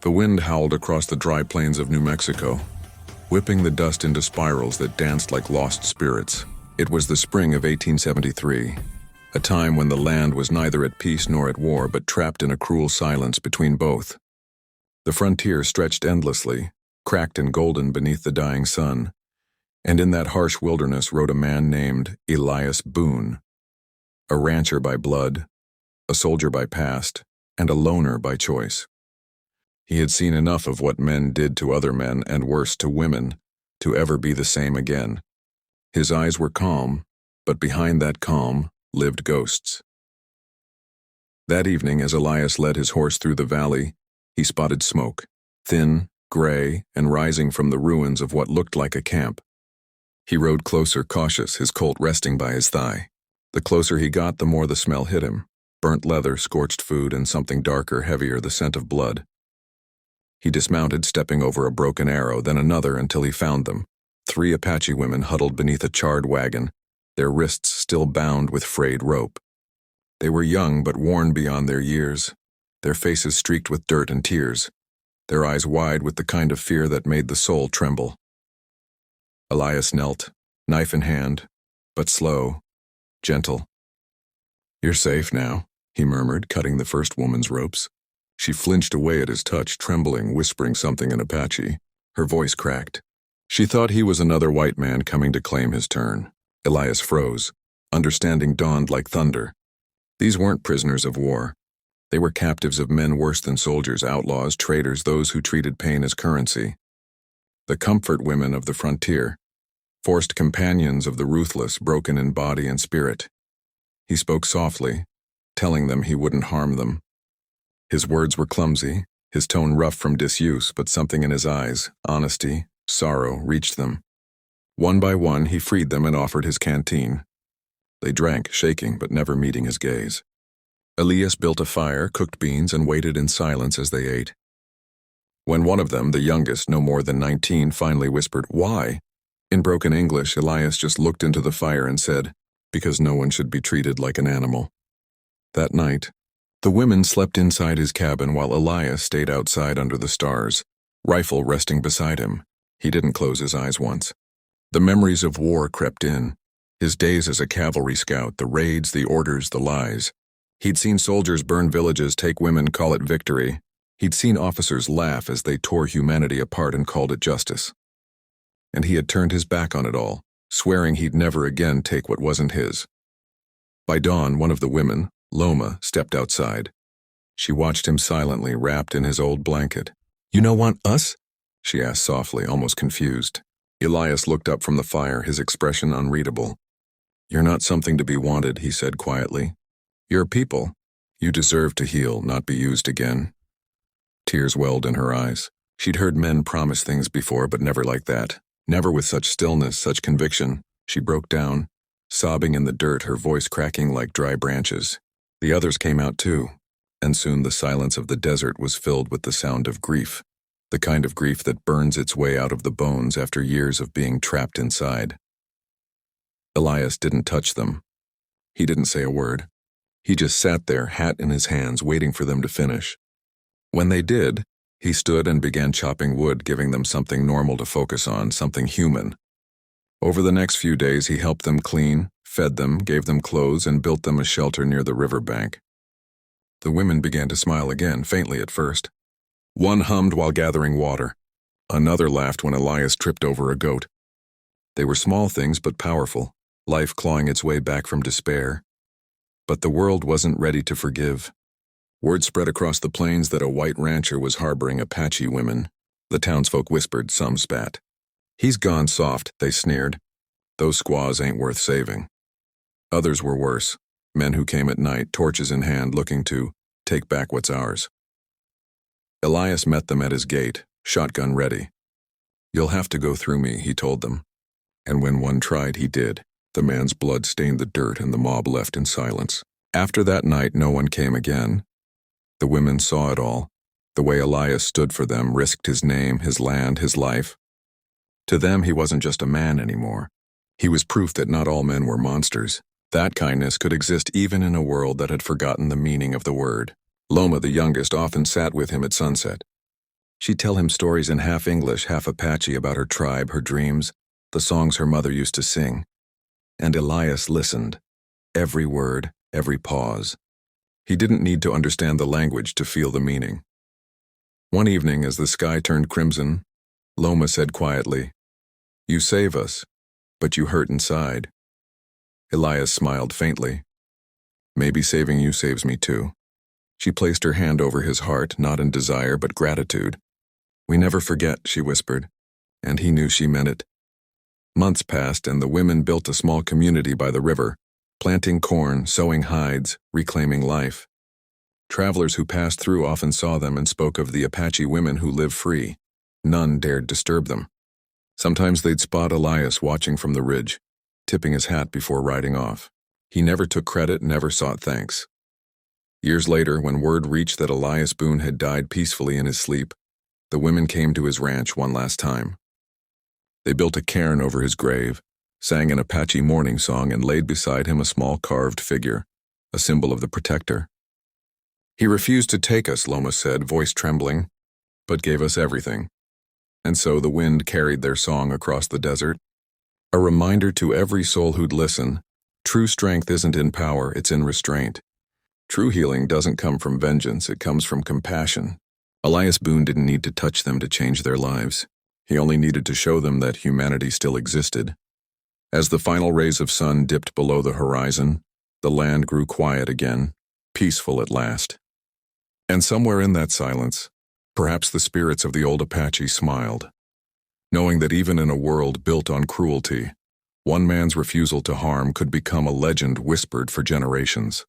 The wind howled across the dry plains of New Mexico, whipping the dust into spirals that danced like lost spirits. It was the spring of 1873, a time when the land was neither at peace nor at war, but trapped in a cruel silence between both. The frontier stretched endlessly, cracked and golden beneath the dying sun, and in that harsh wilderness rode a man named Elias Boone, a rancher by blood, a soldier by past, and a loner by choice. He had seen enough of what men did to other men, and worse to women, to ever be the same again. His eyes were calm, but behind that calm lived ghosts. That evening, as Elias led his horse through the valley, he spotted smoke, thin, gray, and rising from the ruins of what looked like a camp. He rode closer, cautious, his colt resting by his thigh. The closer he got, the more the smell hit him: burnt leather, scorched food, and something darker, heavier, the scent of blood. He dismounted, stepping over a broken arrow, then another, until he found them. 3 Apache women huddled beneath a charred wagon, their wrists still bound with frayed rope. They were young but worn beyond their years, their faces streaked with dirt and tears, their eyes wide with the kind of fear that made the soul tremble. Elias knelt, knife in hand, but slow, gentle. "You're safe now," he murmured, cutting the first woman's ropes. She flinched away at his touch, trembling, whispering something in Apache. Her voice cracked. She thought he was another white man coming to claim his turn. Elias froze. Understanding dawned like thunder. These weren't prisoners of war. They were captives of men worse than soldiers, outlaws, traitors, those who treated pain as currency. The comfort women of the frontier, forced companions of the ruthless, broken in body and spirit. He spoke softly, telling them he wouldn't harm them. His words were clumsy, his tone rough from disuse, but something in his eyes, honesty, sorrow, reached them. One by one, he freed them and offered his canteen. They drank, shaking but never meeting his gaze. Elias built a fire, cooked beans, and waited in silence as they ate. When one of them, the youngest, no more than 19, finally whispered, "Why?" In broken English, Elias just looked into the fire and said, "Because no one should be treated like an animal." That night, the women slept inside his cabin while Elias stayed outside under the stars, rifle resting beside him. He didn't close his eyes once. The memories of war crept in, his days as a cavalry scout, the raids, the orders, the lies. He'd seen soldiers burn villages, take women, call it victory. He'd seen officers laugh as they tore humanity apart and called it justice. And he had turned his back on it all, swearing he'd never again take what wasn't his. By dawn, one of the women, Loma, stepped outside. She watched him silently, wrapped in his old blanket. "You no want us?" she asked softly, almost confused. Elias looked up from the fire, his expression unreadable. "You're not something to be wanted," he said quietly. "You're people. You deserve to heal, not be used again." Tears welled in her eyes. She'd heard men promise things before, but never like that. Never with such stillness, such conviction. She broke down, sobbing in the dirt, her voice cracking like dry branches. The others came out too, and soon the silence of the desert was filled with the sound of grief, the kind of grief that burns its way out of the bones after years of being trapped inside. Elias didn't touch them. He didn't say a word. He just sat there, hat in his hands, waiting for them to finish. When they did, he stood and began chopping wood, giving them something normal to focus on, something human. Over the next few days, he helped them clean, fed them, gave them clothes, and built them a shelter near the riverbank. The women began to smile again, faintly at first. One hummed while gathering water. Another laughed when Elias tripped over a goat. They were small things but powerful, life clawing its way back from despair. But the world wasn't ready to forgive. Word spread across the plains that a white rancher was harboring Apache women. The townsfolk whispered, some spat. "He's gone soft," they sneered. "Those squaws ain't worth saving." Others were worse, men who came at night, torches in hand, looking to take back what's ours. Elias met them at his gate, shotgun ready. "You'll have to go through me," he told them. And when one tried, he did. The man's blood stained the dirt and the mob left in silence. After that night, no one came again. The women saw it all. The way Elias stood for them, risked his name, his land, his life. To them, he wasn't just a man anymore. He was proof that not all men were monsters. That kindness could exist even in a world that had forgotten the meaning of the word. Loma, the youngest, often sat with him at sunset. She'd tell him stories in half English, half Apache about her tribe, her dreams, the songs her mother used to sing. And Elias listened. Every word, every pause. He didn't need to understand the language to feel the meaning. One evening, as the sky turned crimson, Loma said quietly, "You save us, but you hurt inside." Elias smiled faintly. "Maybe saving you saves me too." She placed her hand over his heart, not in desire but gratitude. "We never forget," she whispered, and he knew she meant it. Months passed, and the women built a small community by the river, planting corn, sewing hides, reclaiming life. Travelers who passed through often saw them and spoke of the Apache women who live free. None dared disturb them. Sometimes they'd spot Elias watching from the ridge, tipping his hat before riding off. He never took credit, never sought thanks. Years later, when word reached that Elias Boone had died peacefully in his sleep, the women came to his ranch one last time. They built a cairn over his grave, sang an Apache mourning song, and laid beside him a small carved figure, a symbol of the protector. "He refused to take us," Loma said, voice trembling, "but gave us everything." And so the wind carried their song across the desert, a reminder to every soul who'd listen: true strength isn't in power, it's in restraint. True healing doesn't come from vengeance, it comes from compassion. Elias Boone didn't need to touch them to change their lives. He only needed to show them that humanity still existed. As the final rays of sun dipped below the horizon, the land grew quiet again, peaceful at last. And somewhere in that silence, perhaps the spirits of the old Apache smiled, knowing that even in a world built on cruelty, one man's refusal to harm could become a legend whispered for generations.